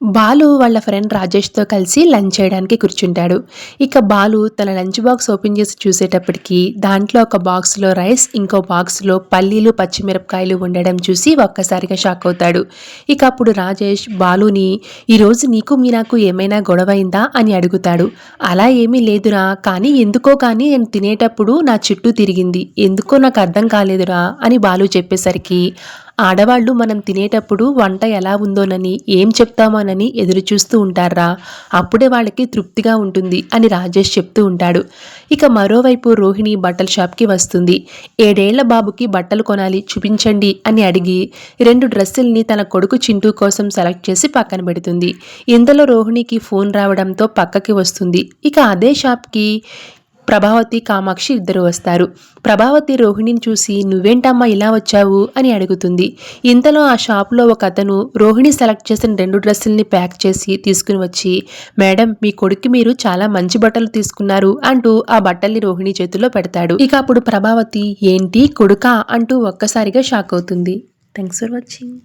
బాలు వాళ్ళ ఫ్రెండ్ రాజేష్తో కలిసి లంచ్ చేయడానికి కూర్చుంటాడు. ఇక బాలు తన లంచ్ బాక్స్ ఓపెన్ చేసి చూసేటప్పటికి దాంట్లో ఒక బాక్స్లో రైస్, ఇంకో బాక్స్లో పల్లీలు పచ్చిమిరపకాయలు ఉండడం చూసి ఒక్కసారిగా షాక్ అవుతాడు. ఇక అప్పుడు రాజేష్ బాలుని, ఈరోజు నీకు మీనాకు ఏమైనా గొడవైందా అని అడుగుతాడు. అలా ఏమీ లేదురా, కానీ ఎందుకో కానీ నేను తినేటప్పుడు నా చుట్టూ తిరిగింది, ఎందుకో నాకు అర్థం కాలేదురా అని బాలు చెప్పేసరికి, ఆడవాళ్ళు మనం తినేటప్పుడు వంట ఎలా ఉందోనని, ఏం చెప్తామోనని ఎదురు చూస్తూ ఉంటారా, అప్పుడే వాళ్ళకి తృప్తిగా ఉంటుంది అని రాజేష్ చెప్తూ ఉంటాడు. ఇక మరోవైపు రోహిణి బట్టల షాప్కి వస్తుంది. 7 ఏళ్ల బాబుకి బట్టలు కొనాలి, చూపించండి అని అడిగి 2 డ్రెస్సుల్ని తన కొడుకు చింటూ కోసం సెలెక్ట్ చేసి పక్కన పెడుతుంది. ఇంతలో రోహిణికి ఫోన్ రావడంతో పక్కకి వస్తుంది. ఇక అదే షాప్కి ప్రభావతి, కామాక్షి ఇద్దరు వస్తారు. ప్రభావతి రోహిణిని చూసి, నువ్వేంటమ్మా ఇలా వచ్చావు అని అడుగుతుంది. ఇంతలో ఆ షాప్లో ఒక అతను రోహిణి సెలెక్ట్ చేసిన 2 డ్రెస్సుల్ని ప్యాక్ చేసి తీసుకుని వచ్చి, మేడం మీ కొడుక్కి మీరు చాలా మంచి బట్టలు తీసుకున్నారు అంటూ ఆ బట్టల్ని రోహిణి చేతుల్లో పెడతాడు. ఇక అప్పుడు ప్రభావతి, ఏంటి కొడుకా అంటూ ఒక్కసారిగా షాక్ అవుతుంది. Thanks for watching.